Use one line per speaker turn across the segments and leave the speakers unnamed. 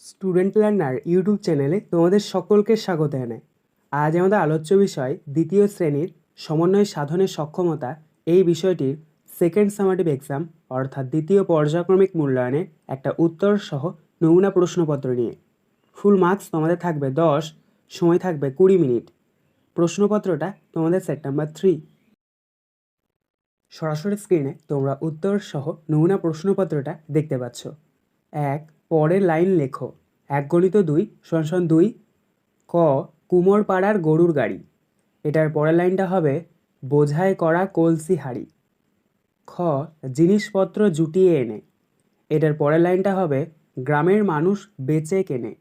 Student learner YouTube চ্যানেলে তোমাদের সকলকে স্বাগত জানাই। আজ আমাদের আলোচ্য বিষয় দ্বিতীয় শ্রেণীর সমন্বয় সাধনের সক্ষমতা এই বিষয়টির সেকেন্ড সামেটিভ এক্সাম অর্থাৎ দ্বিতীয় পর্যায়ক্রমিক মূল্যায়নের একটা উত্তর সহ নমুনা প্রশ্নপত্র নিয়ে। ফুল মার্কস তোমাদের থাকবে 10, সময় থাকবে 20 মিনিট। প্রশ্নপত্রটা তোমাদের সেট নাম্বার 3। সরাসরি স্ক্রিনে তোমরা উত্তর সহ নমুনা প্রশ্নপত্রটা দেখতে পাচ্ছ। 1, পরের লাইন লেখো। 1 × 2 = 2। ক, কুমোরপাড়ার গরুর গাড়ি। এটার পরের লাইনটা হবে বোঝাই করা কলসি হাঁড়ি। খ, জিনিসপত্র জুটিয়ে এনে। এটার পরের লাইনটা হবে গ্রামের মানুষ বেচে কেনে।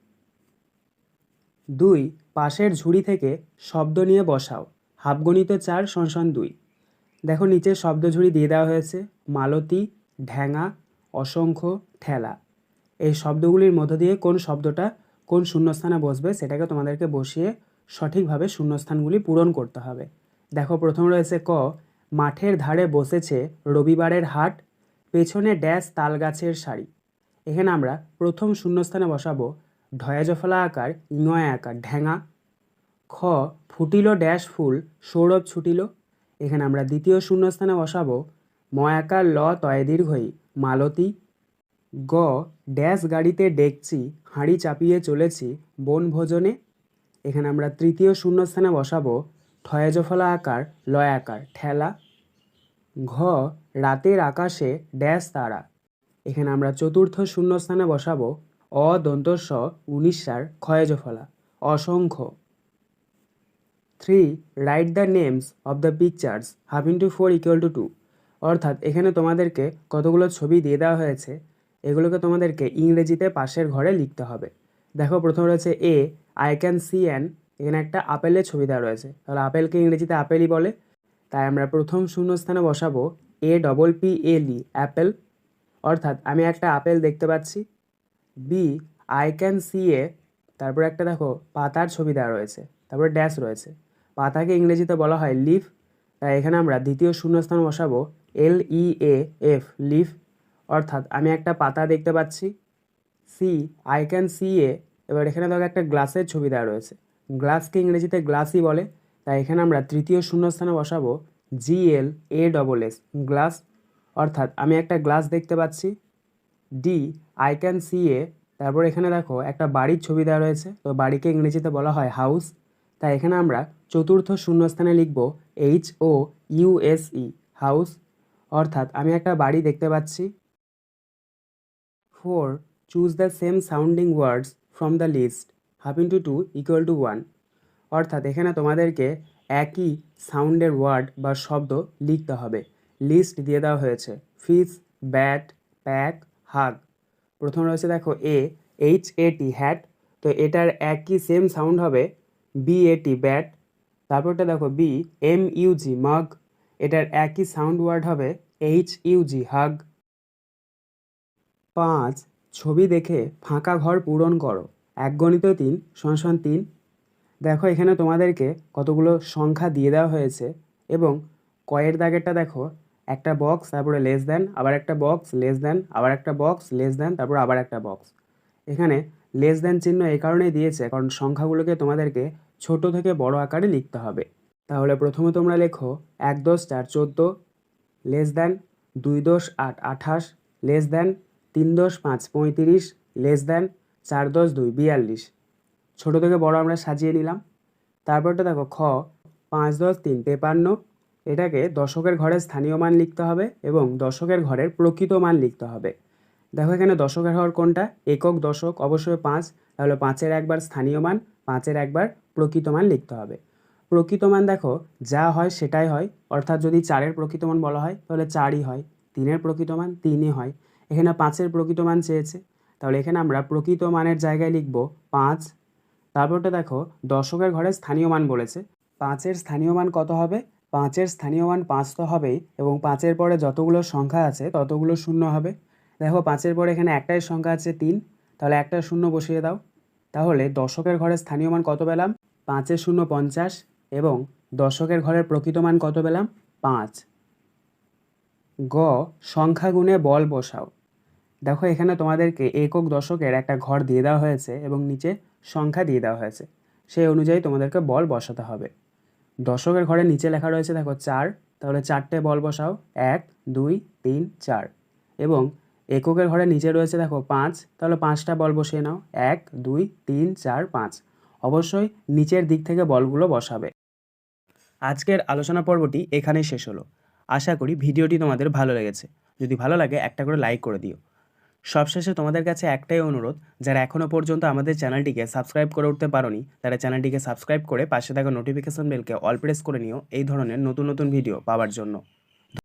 2, পাশের ঝুড়ি থেকে শব্দ নিয়ে বসাও। হাফগণিত 4 = 2। দেখো নিচে শব্দ ঝুড়ি দিয়ে দেওয়া হয়েছে মালতী, ঢ্যাঙা, অসংখ্য, ঠেলা। এই শব্দগুলির মধ্য দিয়ে কোন শব্দটা কোন শূন্যস্থানে বসবে সেটাকে তোমাদেরকে বসিয়ে সঠিকভাবে শূন্যস্থানগুলি পূরণ করতে হবে। দেখো প্রথম রয়েছে ক, মাঠের ধারে বসেছে রবিবারের হাট, পেছনে ড্যাশ তাল গাছের সারি। এখানে আমরা প্রথম শূন্যস্থানে বসাবো ঢয়জফলা আকার ইঙয় আকার ঢ্যাঙা। খ, ফুটিল ড্যাশ ফুল সৌরভ ছুটিল। এখানে আমরা দ্বিতীয় শূন্যস্থানে বসাবো ময়াকার ল তয় দীর্ঘই মালতী। গ, ড্যাশ গাড়িতে ডেকচি হাঁড়ি চাপিয়ে চলেছি বনভোজনে। এখানে আমরা তৃতীয় শূন্যস্থানে বসাবো ঠয়জফলা আকার লয় আকার ঠেলা। ঘ, রাতের আকাশে ড্যাশ তারা। এখানে আমরা চতুর্থ শূন্যস্থানে বসাবো অদন্তস্ব 19 ক্ষয়জফলা অসংখ্য। 3, write the names of the pictures ½ × 4 = 2। অর্থাৎ এখানে তোমাদেরকে কতগুলো ছবি দিয়ে দেওয়া হয়েছে, এগুলোকে তোমাদেরকে ইংরেজিতে পাশের ঘরে লিখতে হবে। দেখো প্রথম রয়েছে এ, আই ক্যান সি অ্যান। এখানে একটা আপেলের ছবি দেওয়া রয়েছে, তাহলে আপেলকে ইংরেজিতে আপেলই বলে, তাই আমরা প্রথম শূন্যস্থানে বসাবো APPLE অ্যাপেল। অর্থাৎ আমি একটা আপেল দেখতে পাচ্ছি। বি, আই ক্যান সি এ, তারপর একটা দেখো পাতার ছবি দেওয়া রয়েছে, তারপর ড্যাশ রয়েছে, পাতাকে ইংরেজিতে বলা হয় লিফ, তাই এখানে আমরা দ্বিতীয় শূন্যস্থান বসাবো LEAF লিফ। অর্থাৎ আমি একটা পাতা দেখতে পাচ্ছি। সি, আই ক্যান সি এ, এবার এখানে দেখো একটা গ্লাসের ছবি দেওয়া রয়েছে, গ্লাসকে ইংরেজিতে গ্লাসই বলে, তাই এখানে আমরা তৃতীয় শূন্যস্থানে বসাবো GLASS গ্লাস। অর্থাৎ আমি একটা গ্লাস দেখতে পাচ্ছি। ডি, আই ক্যান সি এ, তারপর এখানে দেখো একটা বাড়ির ছবি দেওয়া রয়েছে, তো বাড়িকে ইংরেজিতে বলা হয় হাউস, তাই এখানে আমরা চতুর্থ শূন্যস্থানে লিখব HOUSE হাউস। অর্থাৎ আমি একটা বাড়ি দেখতে পাচ্ছি। 4, choose the same sounding words from the list ½ × 2 = 1। অর্থাৎ এখানে তোমাদেরকে একই সাউন্ডের ওয়ার্ড বা শব্দ লিখতে হবে। লিস্ট দিয়ে দেওয়া হয়েছে ফিস, ব্যাট, প্যাক, হাগ। প্রথম রয়েছে দেখো HAT হ্যাট, তো এটার একই সেম সাউন্ড হবে BAT ব্যাট। তারপরটা দেখো MUG মাগ, এটার একই সাউন্ড ওয়ার্ড হবে HUG হাগ। 5, ছবি দেখে ফাঁকা ঘর পূরণ করো। 1 × 3 = 3। দেখো এখানে তোমাদেরকে কতগুলো সংখ্যা দিয়ে দেওয়া হয়েছে এবং কয়ের দাগেরটা দেখো একটা বক্স, তারপরে লেস দেন, আবার একটা বক্স, লেস দেন, আবার একটা বক্স, লেস দেন, তারপর আবার একটা বক্স। এখানে লেস দেন চিহ্ন এই কারণেই দিয়েছে কারণ সংখ্যাগুলোকে তোমাদেরকে ছোট থেকে বড় আকারে লিখতে হবে। তাহলে প্রথমে তোমরা লেখো 1 × 10 = 14, less than 2 × 10 = 8 28, less than 3 × 10 = 5 35, less than 4 × 10 = 2 42। ছোট থেকে বড় আমরা সাজিয়ে নিলাম। তারপরটা দেখো খ, 5 × 10 = 3 53। এটাকে দশকের ঘরের স্থানীয় মান লিখতে হবে এবং দশকের ঘরের প্রকৃত মান লিখতে হবে। দেখো এখানে দশকের ঘর কোনটা, একক দশক অবশ্যই 5, তাহলে 5-এর একবার স্থানীয় মান, 5-এর একবার প্রকৃত মান লিখতে হবে। প্রকৃত মান দেখো যা হয় সেটাই হয়, অর্থাৎ যদি 4-এর প্রকৃত মান বলা হয় তাহলে 4ই হয়, 3-এর প্রকৃত মান 3ই হয়। এখানে 5-এর প্রকৃত মান চেয়েছে, তাহলে এখানে আমরা প্রকৃত মানের জায়গায় লিখব 5। তারপরটা দেখো দশকের ঘরে স্থানীয় মান বলেছে, 5-এর স্থানীয় মান কত হবে, 5-এর স্থানীয় মান 5 তো হবেই এবং 5-এর পরে যতগুলো সংখ্যা আছে ততগুলো শূন্য হবে। দেখো 5-এর পরে এখানে একটাই সংখ্যা আছে 3, তাহলে একটা শূন্য বসিয়ে দাও। তাহলে দশকের ঘরে স্থানীয় মান কত পেলাম, 5-এর শূন্য 50 এবং দশকের ঘরের প্রকৃত মান কত পেলাম 5। গ, সংখ্যা গুণে বল বসাও। দেখো এখানে তোমাদেরকে একক দশকের একটা ঘর দিয়ে দেওয়া হয়েছে এবং নিচে সংখ্যা দিয়ে দেওয়া হয়েছে, সেই অনুযায়ী তোমাদেরকে বল বসাতে হবে। দশকের ঘরের নিচে লেখা রয়েছে দেখো 4, তাহলে 4টে বল বসাও, 1 2 3 4। এবং এককের ঘরের নিচে রয়েছে দেখো 5, তাহলে 5টা বল বসিয়ে নাও, 1 2 3 4 5। অবশ্যই নিচের দিক থেকে বলগুলো বসাবে। আজকের আলোচনা পর্বটি এখানেই শেষ হলো। আশা করি ভিডিওটি তোমাদের ভালো লেগেছে। যদি ভালো লাগে একটা করে লাইক করে দিও। সবশেষে তোমাদের কাছে একটাই অনুরোধ, যারা এখনও পর্যন্ত আমাদের চ্যানেলটিকে সাবস্ক্রাইব করে উঠতে পারোনি তারা চ্যানেলটিকে সাবস্ক্রাইব করে পাশে থাকা নোটিফিকেশন বেলকে অল প্রেস করে নিও এই ধরনের নতুন নতুন ভিডিও পাওয়ার জন্য।